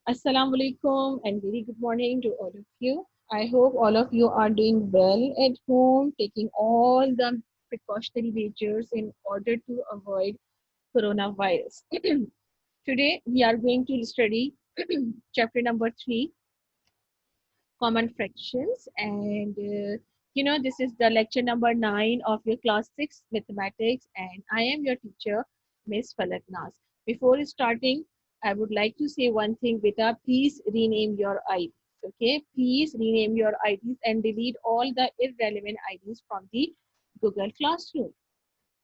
Assalamu alaikum and very good morning to all of you. I hope all of you are doing well at home, taking all the precautionary measures in order to avoid coronavirus. Today we are going to study chapter number 3, common fractions, and this is the lecture number 9 of your class 6 mathematics, and I am your teacher, Miss Falak Nas. Before starting, I would like to say one thing. Beta, please rename your IDs. Okay, please rename your IDs and delete all the irrelevant IDs from the Google Classroom.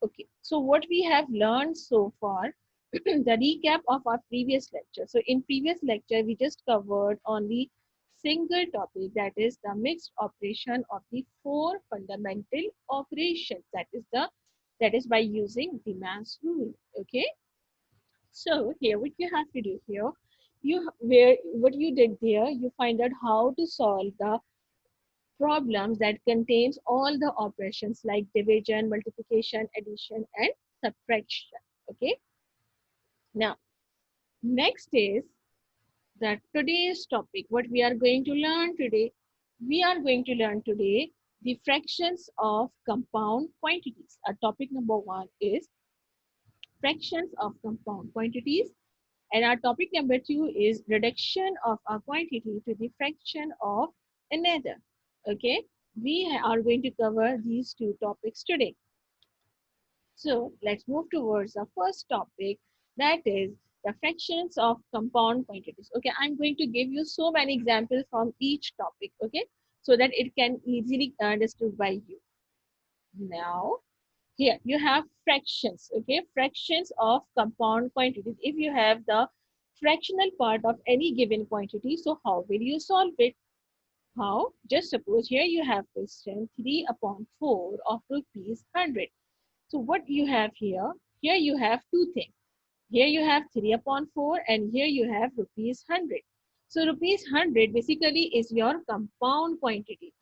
Okay, so what we have learned so far, the recap of our previous lecture. So in previous lecture, we just covered only single topic, that is the mixed operation of the four fundamental operations. That is by using the mass rule. Okay, so here what you have to do here, what you did there, you find out how to solve the problems that contains all the operations like division, multiplication, addition, and subtraction. Okay. Now, next is that today's topic. What we are going to learn today? We are going to learn today the fractions of compound quantities. Our topic number 1 is fractions of compound quantities. And our topic number 2 is reduction of a quantity to the fraction of another. Okay, we are going to cover these two topics today. So let's move towards the first topic, that is the fractions of compound quantities. Okay, I'm going to give you so many examples from each topic, okay, so that it can easily understood by you. Now, here you have fractions, okay, fractions of compound quantities. If you have the fractional part of any given quantity, so how will you solve it? How? Just suppose here you have question 3 upon 4 of rupees 100. So what you have here? Here you have two things. Here you have 3 upon 4 and here you have rupees 100. So rupees 100 basically is your compound quantity.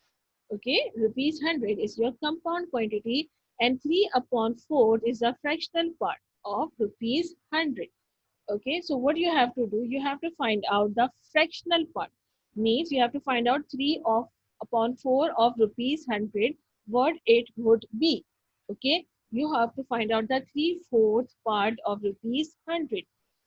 Okay, rupees 100 is your compound quantity and 3 upon 4 is the fractional part of rupees 100. Okay, so what you have to do, you have to find out the fractional part. Means you have to find out 3 of upon 4 of rupees 100, what it would be. Okay, you have to find out the 3/4 part of rupees 100.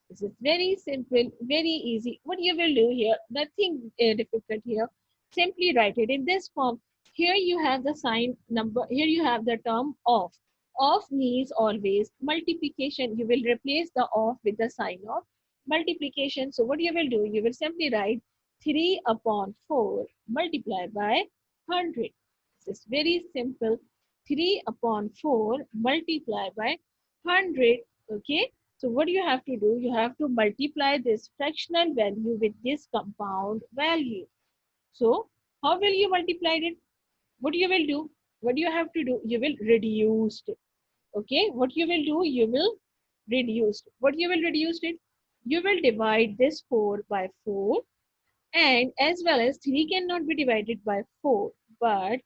This is very simple, very easy. What you will do here, nothing difficult here. Simply write it in this form. Here you have the sign number, here you have the term of. Of means always multiplication. You will replace the of with the sign of multiplication. So what you will do, you will simply write 3 upon 4 multiplied by 100. This is very simple. 3 upon 4 multiplied by 100. Okay. So what you have to do, you have to multiply this fractional value with this compound value. So how will you multiply it? What you will do? What you have to do? You will reduce it. Okay, what you will do, you will reduce it. What you will reduce it? You will divide this 4 by 4, and as well as 3 cannot be divided by 4, but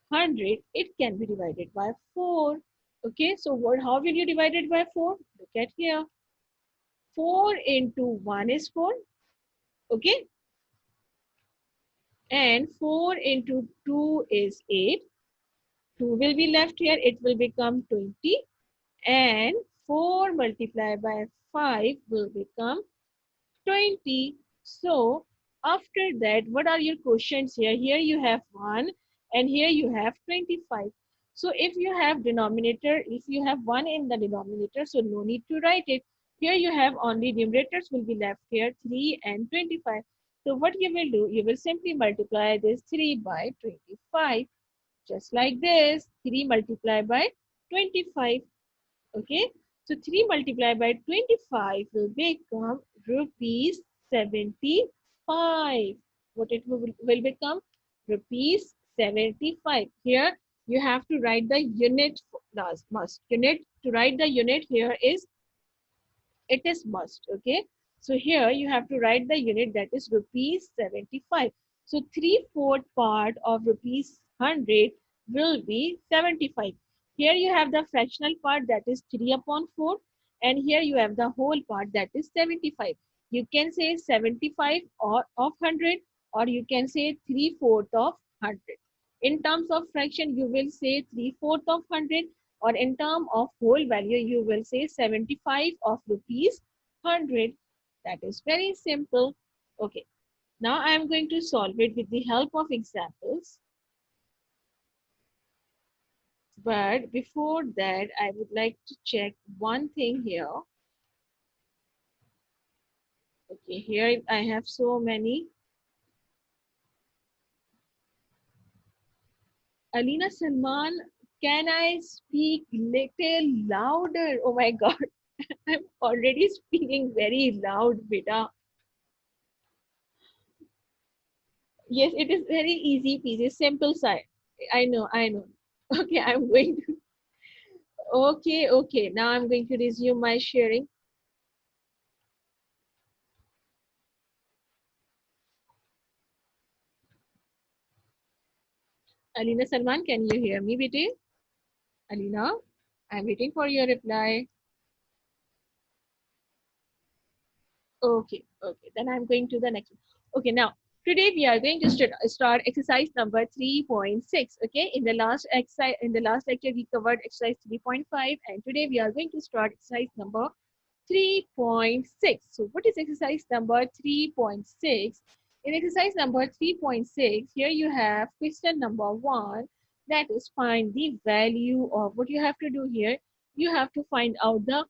100 it can be divided by 4. Okay, so how will you divide it by 4? Look at here. 4 into 1 is 4. Okay, and 4 into 2 is 8. 2 will be left here, it will become 20, and 4 multiplied by 5 will become 20. So after that, what are your questions here? Here you have 1 and here you have 25. So if you have denominator, if you have 1 in the denominator, so no need to write it. Here you have only numerators will be left here, 3 and 25. So what you will do, you will simply multiply this 3 by 25. Just like this, 3 multiplied by 25. Okay, so 3 multiplied by 25 will become rupees 75. What it will become? Rupees 75. Here you have to write the unit last must. Unit, to write the unit here is, it is must. Okay, so here you have to write the unit, that is rupees 75. So 3/4 part of rupees 100 will be 75. Here you have the fractional part, that is 3 upon 4, and here you have the whole part, that is 75. You can say 75 or of 100, or you can say 3/4 of 100. In terms of fraction, you will say 3/4 of 100, or in term of whole value, you will say 75 of rupees 100. That is very simple. Okay. Now I am going to solve it with the help of examples. But before that, I would like to check one thing here. Okay, here I have so many. Alina Salman, can I speak little louder? Oh my God, I'm already speaking very loud, beta. Yes, it is very easy peasy, simple side. I know, I know. Okay, I'm going to. Okay, okay. Now I'm going to resume my sharing. Alina Salman, can you hear me, beta? Alina, I'm waiting for your reply. Okay, okay. Then I'm going to the next one. Okay, now today we are going to start exercise number 3.6. Okay, in the last exercise, in the last lecture we covered exercise 3.5, and today we are going to start exercise number 3.6. So what is exercise number 3.6? In exercise number 3.6, here you have question number 1, that is find the value of, what you have to do here, you have to find out the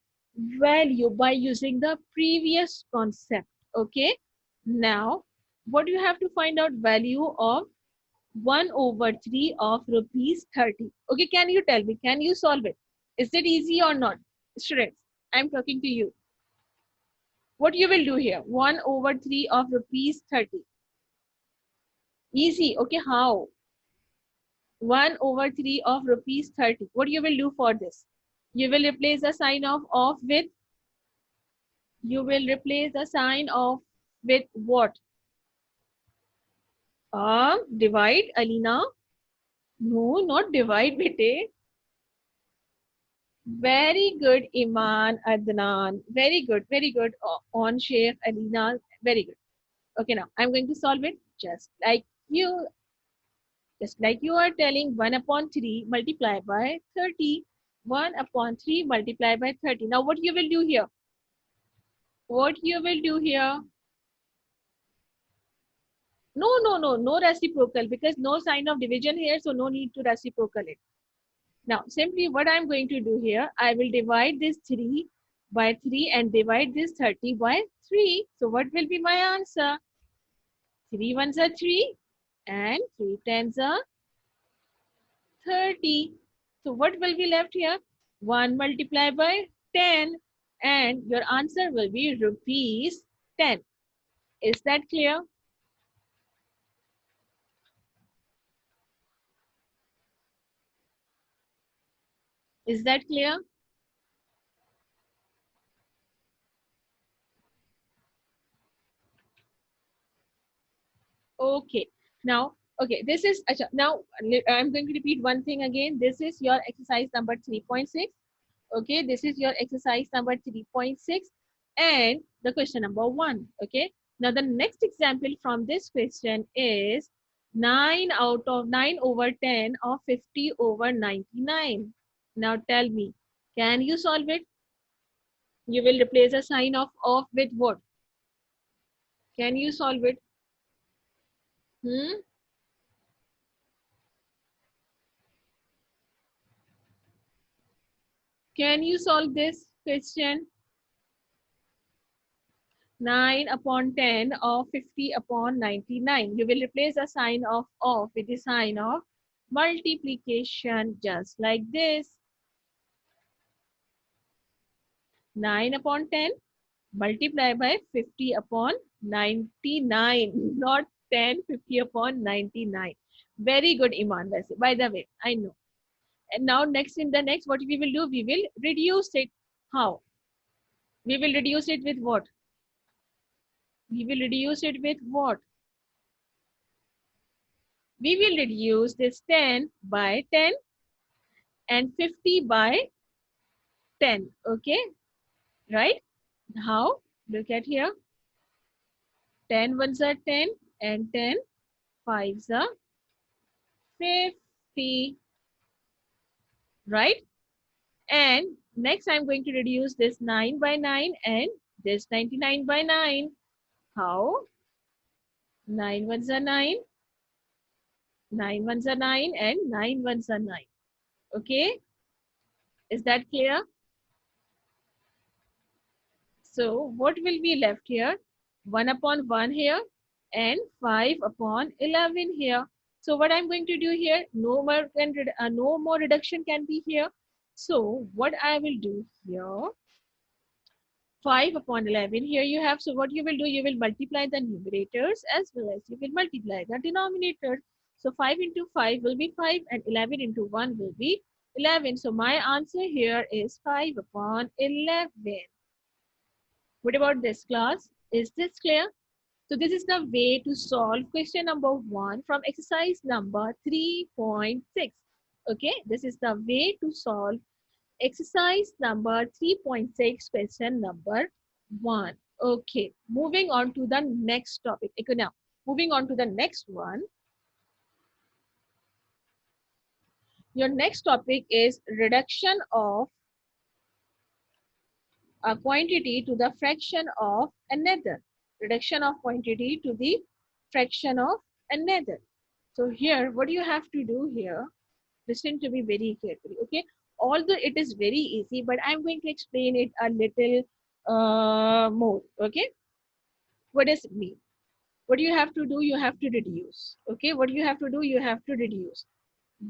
value by using the previous concept. Okay, now what you have to find out value of 1 over 3 of rupees 30. Okay, can you tell me, can you solve it? Is it easy or not? Students, I'm talking to you. What you will do here? 1 over 3 of rupees 30. Easy. Okay, how? 1 over 3 of rupees 30. What you will do for this? You will replace the sign of with, you will replace the sign of with what? Divide, Alina. No, not divide, bete. Very good, Iman, Adnan. Very good, very good. On Sheikh, Alina. Very good. Okay, now I'm going to solve it you, just like you are telling 1 upon 3 multiplied by 30. 1 upon 3 multiplied by 30. Now what you will do here? What you will do here? No reciprocal, because no sign of division here, so no need to reciprocal it. Now, simply what I'm going to do here, I will divide this 3 by 3 and divide this 30 by 3. So what will be my answer? 3 ones are 3 and 3 tens are 30. So what will be left here? 1 multiplied by 10, and your answer will be rupees 10. Is that clear? Is that clear? Okay. Now, okay, this is, now I'm going to repeat one thing again. This is your exercise number 3.6. Okay, this is your exercise number 3.6 and the question number 1. Okay, now the next example from this question is 9 out of 9 over 10 of 50 over 99. Now tell me, can you solve it? You will replace a sign of with what? Can you solve it? Hmm? Can you solve this question? 9 upon 10 or 50 upon 99. You will replace the sign of with the sign of multiplication, just like this. 9 upon 10 multiply by 50 upon 99, not 10 50 upon 99. Very good, Iman. By the way, I know. And now next, in the next, what we will do, we will reduce it. How? We will reduce it with what? We will reduce it with what? We will reduce this 10 by 10 and 50 by 10. Okay, right? How? Look at here. 10 ones are 10 and 10 fives are 50, right? And next I'm going to reduce this 9 by 9 and this 99 by 9. How? 9 ones are 9, 9 ones are 9 and 9 ones are 9. Okay, is that clear? So what will be left here? 1 upon 1 here and 5 upon 11 here. So what I'm going to do here, no more reduction can be here. So what I will do here, 5 upon 11 here you have. So what you will do, you will multiply the numerators as well as you will multiply the denominator. So 5 into 5 will be 5 and 11 into 1 will be 11. So my answer here is 5 upon 11. What about this class? Is this clear? So this is the way to solve question number 1 from exercise number 3.6. Okay, this is the way to solve exercise number 3.6 question number 1. Okay, moving on to the next topic. Okay, now moving on to the next one. Your next topic is reduction of a quantity to the fraction of another. Reduction of quantity to the fraction of another. So here, what you have to do here, listen to me very carefully, okay? Although it is very easy, but I'm going to explain it a little more, okay? What does it mean? What you have to do, you have to reduce, okay? What you have to do, you have to reduce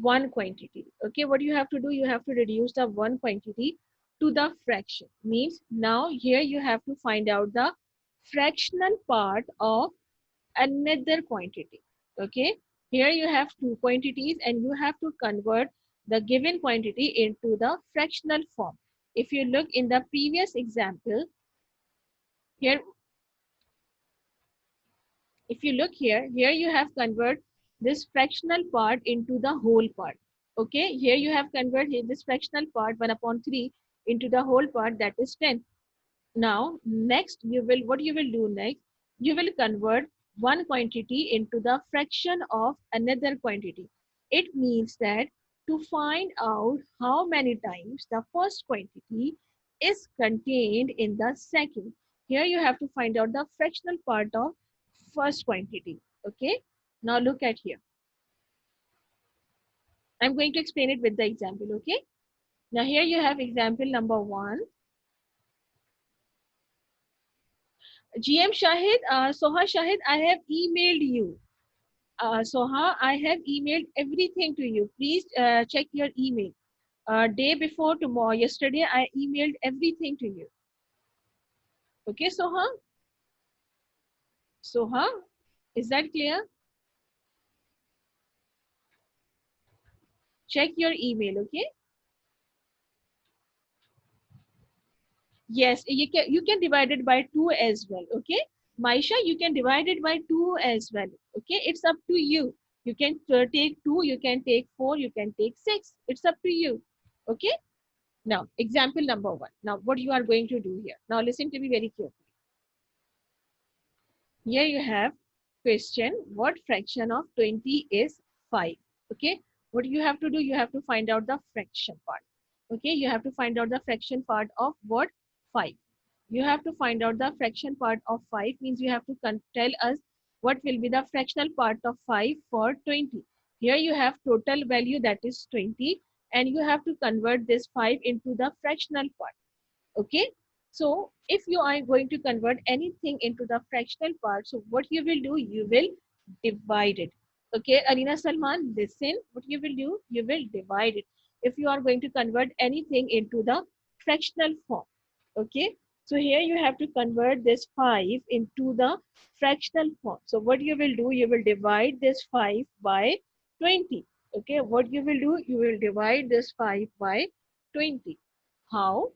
one quantity, okay? What you have to do, you have to reduce the one quantity to the fraction. Means now here you have to find out the fractional part of another quantity, okay? Here you have two quantities and you have to convert the given quantity into the fractional form. If you look in the previous example, here, if you look here, here you have convert this fractional part into the whole part, okay? Here you have converted this fractional part 1 upon 3 into the whole part, that is 10. Now, next what you will do next, you will convert one quantity into the fraction of another quantity. It means that to find out how many times the first quantity is contained in the second, here you have to find out the fractional part of first quantity. Okay. Now look at here. I'm going to explain it with the example. Okay. Now here you have example number 1. GM Shahid, Soha Shahid, I have emailed you. Soha, I have emailed everything to you. Please check your email. Day before tomorrow, yesterday, I emailed everything to you. Okay, Soha? Soha, is that clear? Check your email, okay? Yes, you can divide it by 2 as well, okay? Maisha, you can divide it by 2 as well, okay? It's up to you. You can take 2, you can take 4, you can take 6. It's up to you, okay? Now, example number 1. Now, what you are going to do here. Now, listen to me very carefully. Here you have question, what fraction of 20 is 5? Okay, what you have to do, you have to find out the fraction part. Okay, you have to find out the fraction part of what? 5. You have to find out the fraction part of 5 means you have to tell us what will be the fractional part of 5 for 20. Here you have total value, that is 20, and you have to convert this 5 into the fractional part. Okay, so if you are going to convert anything into the fractional part, so what you will do, you will divide it. Okay, Arina Salman, listen, what you will do, you will divide it if you are going to convert anything into the fractional form. Okay, so here you have to convert this 5 into the fractional form. So what you will do, you will divide this 5 by 20. Okay, what you will do, you will divide this 5 by 20. How?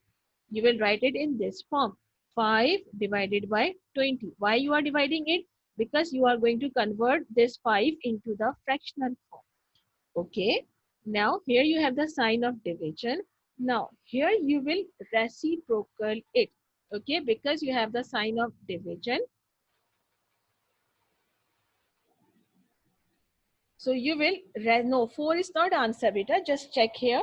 You will write it in this form, 5 divided by 20. Why you are dividing it? Because you are going to convert this 5 into the fractional form. Okay, now here you have the sign of division. Now here you will reciprocal it. Okay, because you have the sign of division, So you will, no, 4 is not answer, beta. Just check here.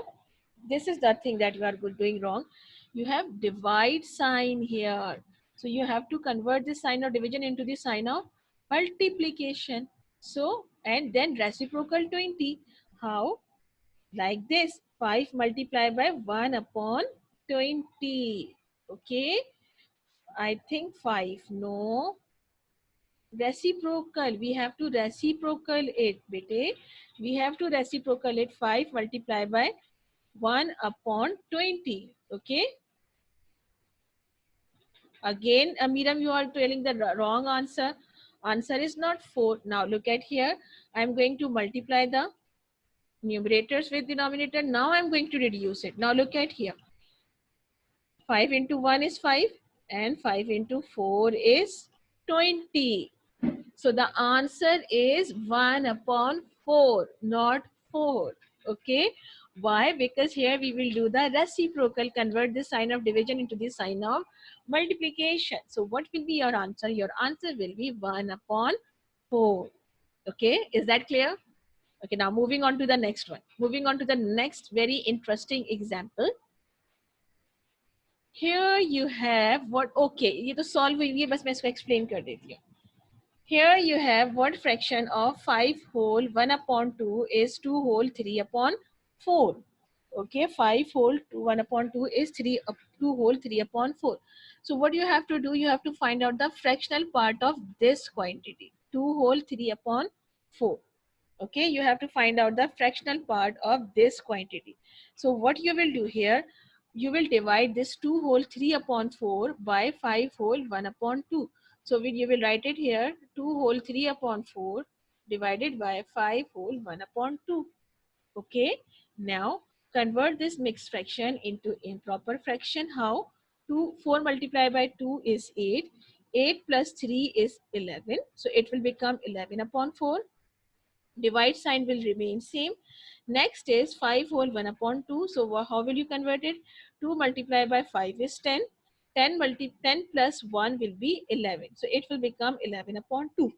This is the thing that you are doing wrong. You have divide sign here. So you have to convert the sign of division into the sign of multiplication. So, and then reciprocal 20. How? Like this. 5 multiplied by 1 upon 20. Okay. I think 5. No. Reciprocal. We have to reciprocal it, bete. We have to reciprocal it. 5 multiplied by 1 upon 20. Okay. Again, Amiram, you are telling the wrong answer. Answer is not 4. Now look at here. I'm going to multiply the numerators with denominator. Now I'm going to reduce it. Now look at here. 5 into 1 is 5 and 5 into 4 is 20. So the answer is 1 upon 4, not 4. Okay. Why? Because here we will do the reciprocal, convert the sign of division into the sign of multiplication. So what will be your answer? Your answer will be 1 upon 4. Okay. Is that clear? Okay. Now moving on to the next one. Moving on to the next very interesting example. Here you have what? Okay. ये तो solve हुई है, बस मैं इसको explain कर देती हूँ. Here you have what fraction of 5 whole 1 upon 2 is 2 whole 3 upon 4. Okay, 5 whole 1 upon 2 is 2 whole 3 upon 4. So what you have to do, you have to find out the fractional part of this quantity, 2 whole 3 upon 4. Okay, you have to find out the fractional part of this quantity. So what you will do here, you will divide this 2 whole 3 upon 4 by 5 whole 1 upon 2. So you will write it here, 2 whole 3 upon 4 divided by 5 whole 1 upon 2. Okay. Now convert this mixed fraction into improper fraction. How? 4 multiplied by 2 is 8. 8 plus 3 is 11. So it will become 11 upon 4. Divide sign will remain same. Next is 5 whole 1 upon 2. So how will you convert it? 2 multiplied by 5 is 10. 10 plus 1 will be 11. So it will become 11 upon 2.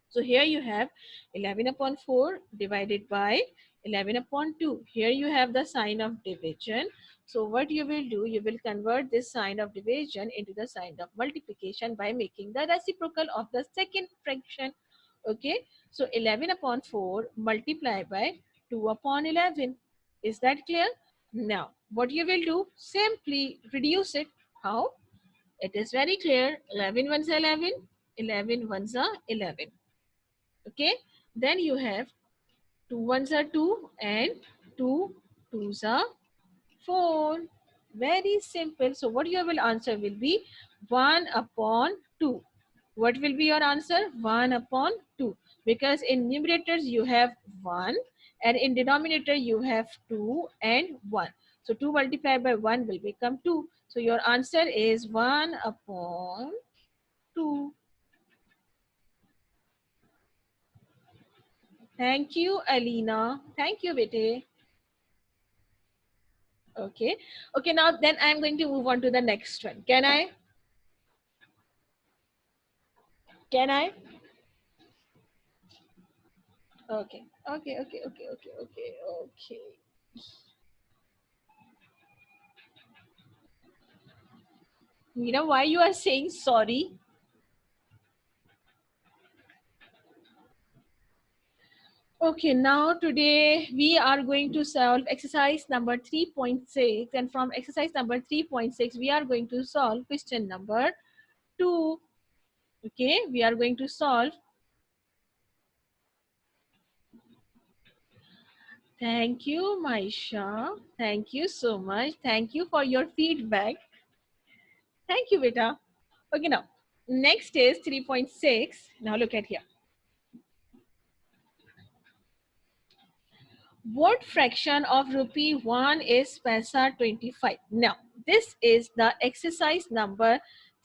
So here you have 11 upon 4 divided by 11 upon 2. Here you have the sign of division. So what you will do, you will convert this sign of division into the sign of multiplication by making the reciprocal of the second fraction. Okay, so 11 upon 4 multiplied by 2 upon 11. Is that clear? Now, what you will do, simply reduce it. How? It is very clear. 11 ones are 11, 11 ones are 11. Okay, then you have 2 ones are 2 and 2 twos are 4. Very simple. So what your will answer will be 1 upon 2. What will be your answer? 1 upon 2. Because in numerators you have 1 and in denominator you have 2 and 1. So 2 multiplied by 1 will become 2. So your answer is 1 upon 2. Thank you, Alina. Thank you, Bete. Okay. Okay, now then I'm going to move on to the next one. Can I? Can I? Okay. Okay, okay, okay, okay, okay, okay. You know why you are saying sorry? Okay, now today we are going to solve exercise number 3.6, and from exercise number 3.6 we are going to solve question number 2. Okay, we are going to solve. Thank you, Maisha. Thank you so much. Thank you for your feedback. Thank you, beta. Okay, now next is 3.6. Now look at here. What fraction of rupee 1 is paisa 25? Now, this is the exercise number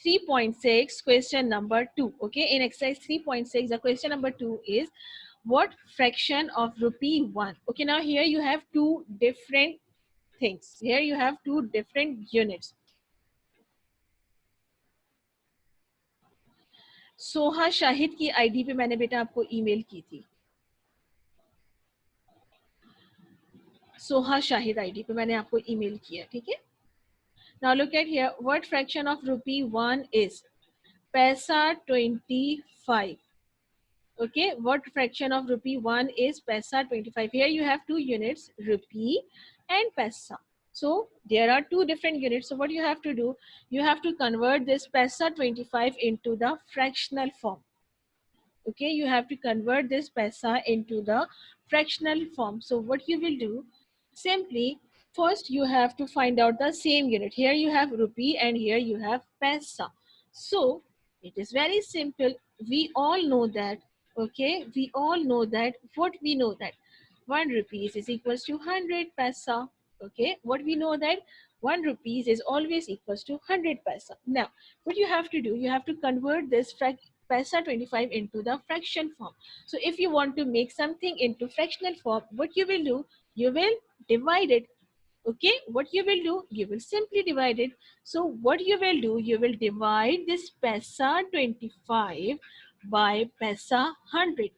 3.6, question number 2. Okay, in exercise 3.6, the question number 2 is what fraction of rupee 1? Okay, now here you have two different things. Here you have two different units. Soha Shahid की ID पे मैंने बेटा आपको email की थी. Soha Shahid ID पे मैंने आपको ईमेल किया, ठीक है। Now look at here, what fraction of ₹1 is पैसा 25. Okay, what fraction of ₹1 is paisa 25? Here you have two units, rupee and paisa. So there are two different units. So what you have to do, you have to convert this paisa 25 into the fractional form. Okay, you have to convert this paisa into the fractional form. So what you will do, simply first you have to find out the same unit. Here you have rupee and here you have paisa. So it is very simple. We all know that, okay, we all know that, what we know that 1 rupees is equals to 100 paisa. Okay, what we know that 1 rupees is always equals to 100 paisa. Now what you have to do, you have to convert this paisa 25 into the fraction form. So if you want to make something into fractional form, what you will do, you will divide it. Okay, what you will do, you will simply divide it. So what you will do, you will divide this paisa 25 by paisa 100,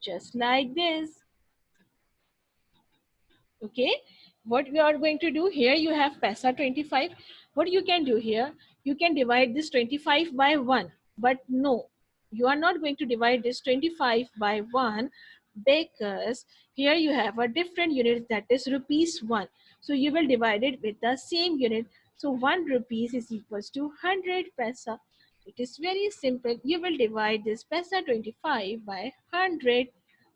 just like this. Okay, what we are going to do here, you have paisa 25. What you can do here, you can divide this 25 by 1, but no, you are not going to divide this 25 by 1, because here you have a different unit, that is rupees 1. So you will divide it with the same unit. So 1 rupees is equals to 100 paisa. It is very simple. You will divide this paisa 25 by 100.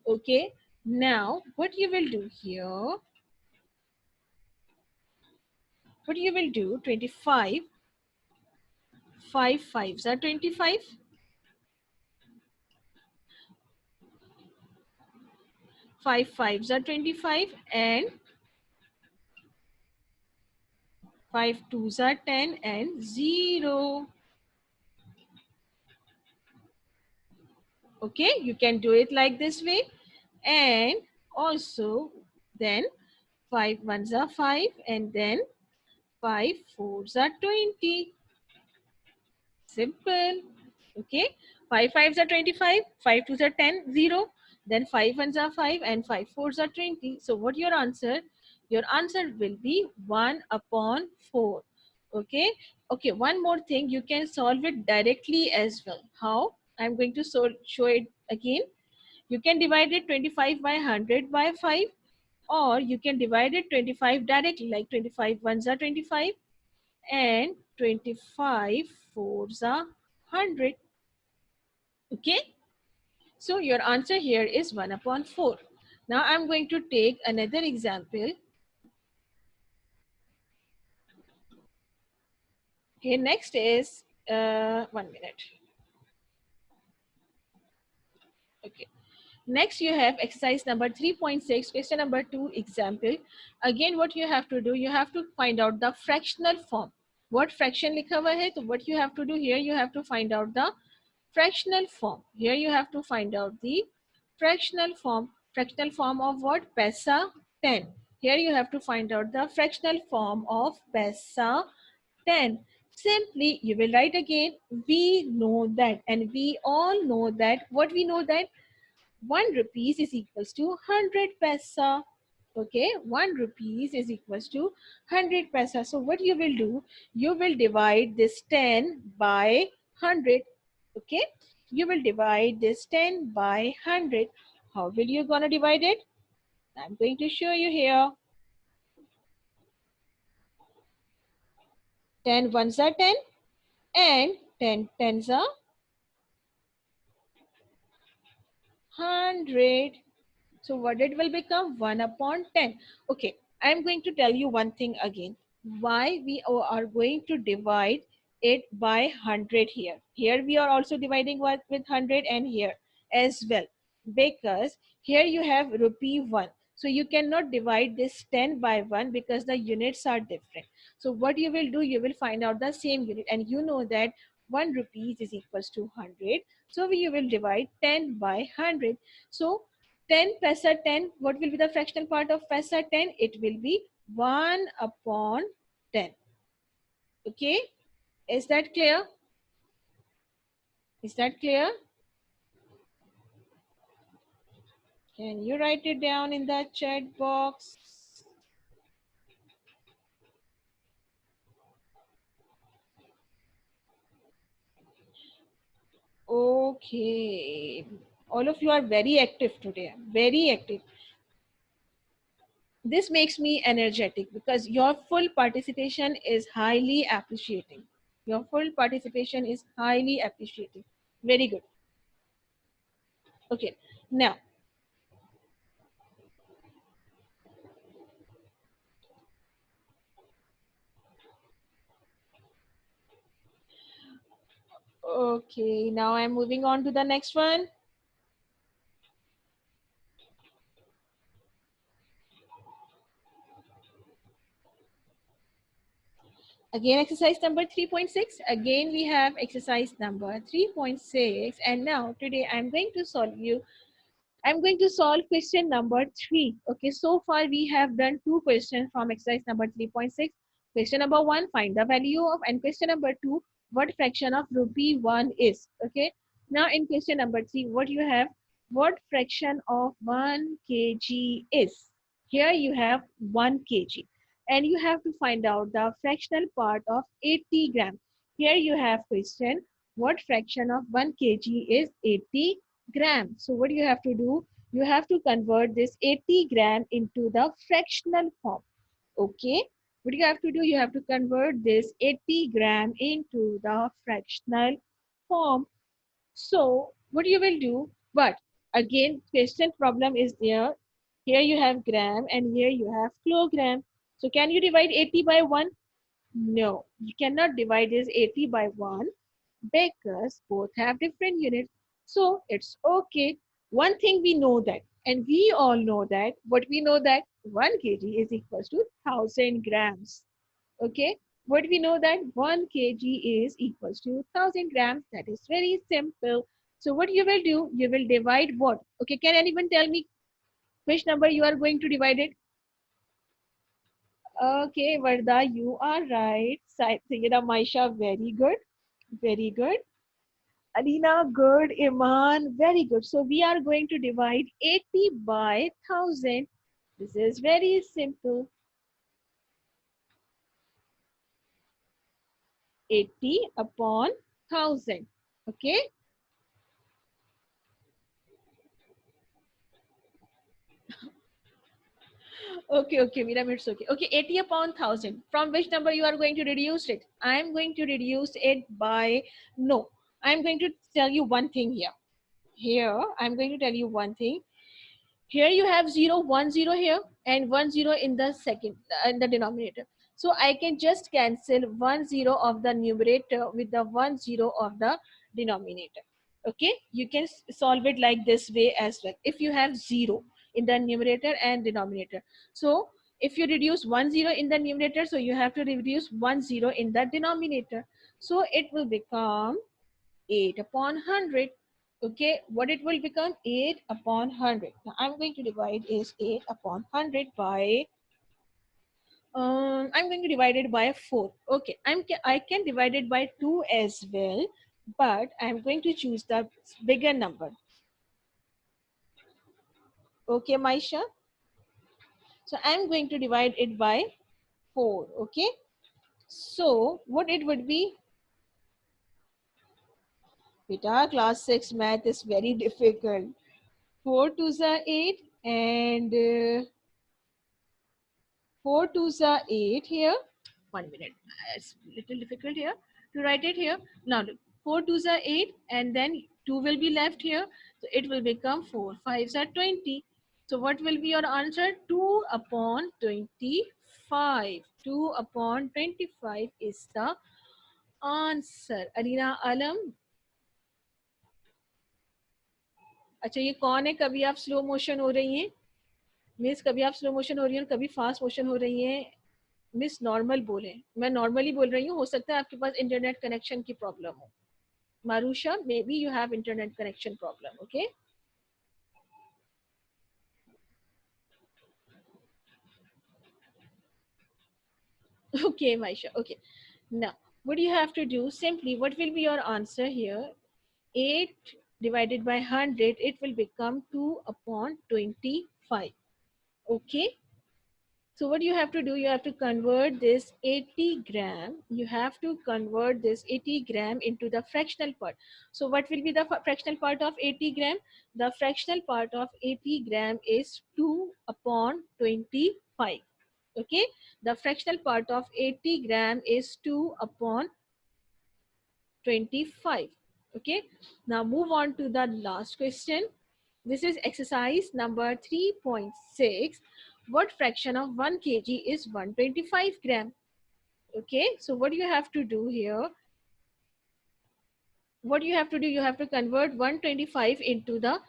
Okay, now what you will do here, what you will do, 25, 5 fives are 25, 5 fives are 25, and 5 twos are 10, and 0. Okay, you can do it like this way. And also then 5 ones are 5, and then 5 fours are 20. Simple. Okay, 5 fives are 25, 5 twos are 10, 0. Then 5 ones are 5, and 5 fours are 20. So what your answer? Your answer will be 1 upon 4. Okay. Okay, one more thing, you can solve it directly as well. How? I'm going to show it again. You can divide it 25 by 100 by 5, or you can divide it 25 directly, like 25 ones are 25, and 25 fours are 100. Okay, so your answer here is 1 upon 4. Now I'm going to take another example. Okay, next is 1 minute. Okay, next you have exercise number 3.6, question number 2 example. Again, what you have to do, you have to find out the fractional form. What fraction likha hua hai, so what you have to do here, you have to find out the fractional form. Here you have to find out the fractional form. Fractional form of what? Paisa 10. Here you have to find out the fractional form of paisa 10. Simply you will write again, we know that, and we all know that, what we know that 1 rupees is equals to 100 paisa. Okay, 1 rupees is equals to 100 paisa. So what you will do, you will divide this 10 by 100. Okay, you will divide this 10 by 100. How will you gonna divide it? I'm going to show you here. 10 ones are 10, and 10 tens are 100. So what it will become? 1 upon 10. Okay, I'm going to tell you one thing again. Why we are going to divide it by 100 here. Here we are also dividing with 100, and here as well. Because here you have rupee 1. So you cannot divide this 10 by 1 because the units are different. So what you will do, you will find out the same unit, and you know that 1 rupees is equals to 100. So you will divide 10 by 100. So 10 paisa 10, what will be the fractional part of paisa 10? It will be 1 upon 10. Okay, is that clear? Is that clear? Can you write it down in the chat box? Okay. All of you are very active today. Very active. This makes me energetic because your full participation is highly appreciating. Your full participation is highly appreciating. Very good. Okay. Now, okay. Now I'm moving on to the next one. Again, exercise number 3.6. Again, we have exercise number 3.6. And now today I'm going to solve question number 3. Okay, so far we have done two questions from exercise number 3.6. Question number 1, find the value of, and question number 2, what fraction of rupee 1 is. Okay, now in question number 3, what you have, what fraction of 1 kg is. Here you have 1 kg and you have to find out the fractional part of 80 gram. Here you have question, what fraction of 1 kg is 80 gram. So what you have to do, you have to convert this 80 gram into the fractional form. Okay, what you have to do, you have to convert this 80 gram into the fractional form. So what you will do, but again question problem is there. Here you have gram and here you have kilogram. So can you divide 80 by 1? No, you cannot divide this 80 by 1 because both have different units. So it's okay. One thing we know that, and we all know that, what we know that 1 kg is equals to 1000 grams. Okay. What we know that 1 kg is equals to 1000 grams. That is very simple. So what you will do, you will divide what? Okay. Can anyone tell me which number you are going to divide it? Okay, Varda, you are right. Sayyida Maisha, very good. Very good. Alina, good. Iman, very good. So we are going to divide 80 by 1000. This is very simple. 80 upon 1000. Okay. Okay, Mira, it's okay. Okay, 80 upon 1000. From which number you are going to reduce it? I am going to reduce it by, no, I'm going to tell you one thing here. Here, I'm going to tell you one thing. Here you have 0, 1 0 here and 1 0 in the second, in the denominator. So I can just cancel 1 0 of the numerator with the 1 0 of the denominator. Okay, you can solve it like this way as well. If you have 0 in the numerator and denominator. So if you reduce 1 0 in the numerator, so you have to reduce 1 0 in the denominator. So it will become 8 upon 100. Okay, what it will become? 8 upon 100. Now I'm going to divide is 8 upon 100 by, I'm going to divide it by 4. Okay, I can divide it by 2 as well, but I'm going to choose the bigger number. Okay, Maisha. So I'm going to divide it by 4. Okay. So what it would be? Beta, class 6 math is very difficult. 4 twos are 8 and 4 twos are 8 here. 1 minute. It's a little difficult here to write it here. Now, look, 4 twos are 8 and then 2 will be left here. So it will become 4 fives are 20. So what will be your answer? 2 upon 25. 2 upon 25 is the answer. Alina Alam. अच्छा ये कौन है? कभी आप slow motion हो रही हैं miss, कभी आप स्लो मोशन हो रही हैं और कभी फास्ट मोशन हो रही हैं मिस. नॉर्मल बोले, मैं नॉर्मली बोल रही हूँ, हो सकता है आपके पास इंटरनेट कनेक्शन की प्रॉब्लम हो. Marusha, maybe you have internet connection problem. Okay. Okay, Maisha. Okay. Now, what you have to do simply, what will be your answer here? 8 divided by 100, it will become 2 upon 25. Okay. So what you have to do, you have to convert this 80 gram, you have to convert this 80 gram into the fractional part. So what will be the fractional part of 80 gram? The fractional part of 80 gram is 2 upon 25. Okay, the fractional part of 80 gram is 2 upon 25. Okay, now move on to the last question. This is exercise number 3.6. What fraction of 1 kg is 125 gram? Okay, so what you have to do here, what you have to do, you have to convert 125 into the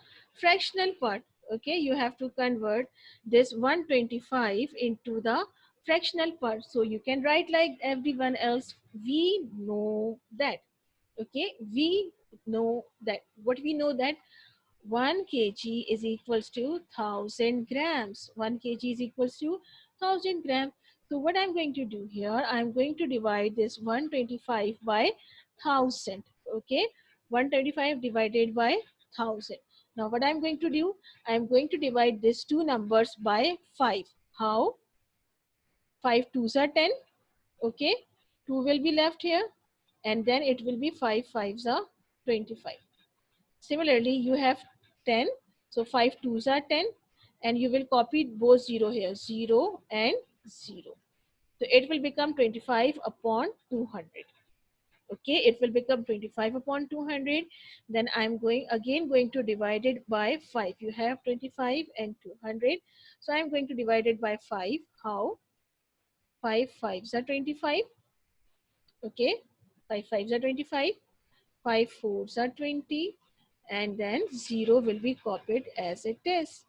fractional part. Okay, you have to convert this 125 into the fractional part. So you can write like everyone else, we know that. Okay, we know that, what we know that 1 kg is equals to 1000 grams. 1 kg is equals to 1000 grams. So what I'm going to do here, I'm going to divide this 125 by 1000. Okay, 125 divided by 1000. Now what I'm going to do, I'm going to divide these two numbers by 5. How? 5 twos are 10. Okay, 2 will be left here, and then it will be 5 fives are 25. Similarly, you have 10. So 5 twos are 10, and you will copy both 0 here, 0 and 0. So it will become 25 upon 200. Okay, it will become 25 upon 200. Then I'm going to divide it by 5. You have 25 and 200. So I'm going to divide it by 5. How? 5 fives are 25. Okay, 5 fives are 25. 5 fours are 20, and then 0 will be copied as it is.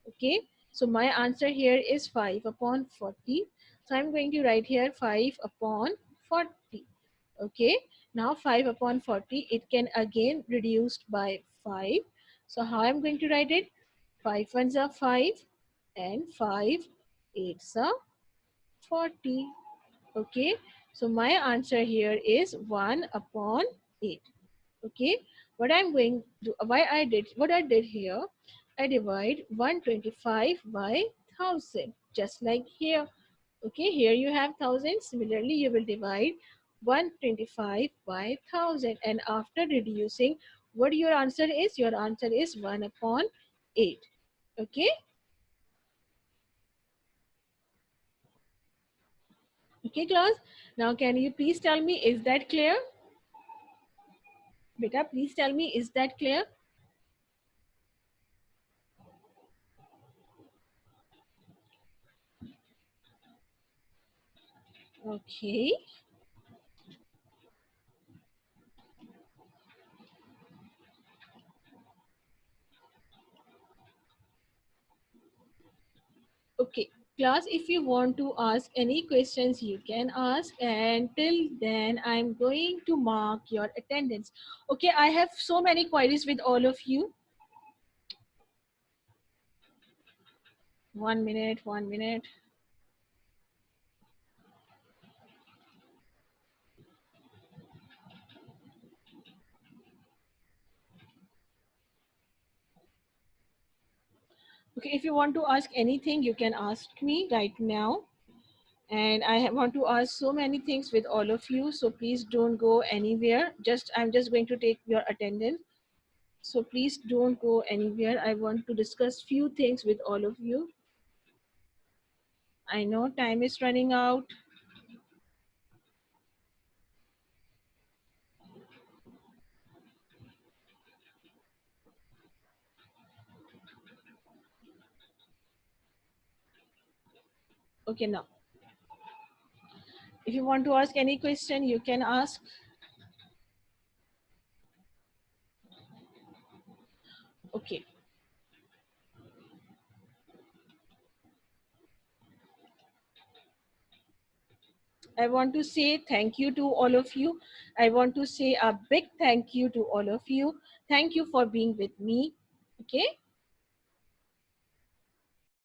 Okay, so my answer here is 5 upon 40. So I'm going to write here 5 upon 40. Okay, now 5 upon 40, it can again reduced by 5. So how I'm going to write it? 5 ones are 5, and 5 eights are 40. Okay, so my answer here is 1 upon 8. Okay, what I'm going to, what I did here, I divide 125 by 1000, just like here. Okay, here you have 1000. Similarly, you will divide 125 by 1000, and after reducing, what your answer is? Your answer is 1 upon 8. Okay, okay class, now can you please tell me, is that clear? Beta, please tell me, is that clear? Okay. Okay, class, if you want to ask any questions, you can ask. And till then, I'm going to mark your attendance. Okay, I have so many queries with all of you. 1 minute, 1 minute. Okay, if you want to ask anything, you can ask me right now. And want to ask so many things with all of you. So please don't go anywhere. I'm just going to take your attendance. So please don't go anywhere. I want to discuss few things with all of you. I know time is running out. Okay, now, if you want to ask any question, you can ask. Okay. I want to say thank you to all of you. I want to say a big thank you to all of you. Thank you for being with me. Okay.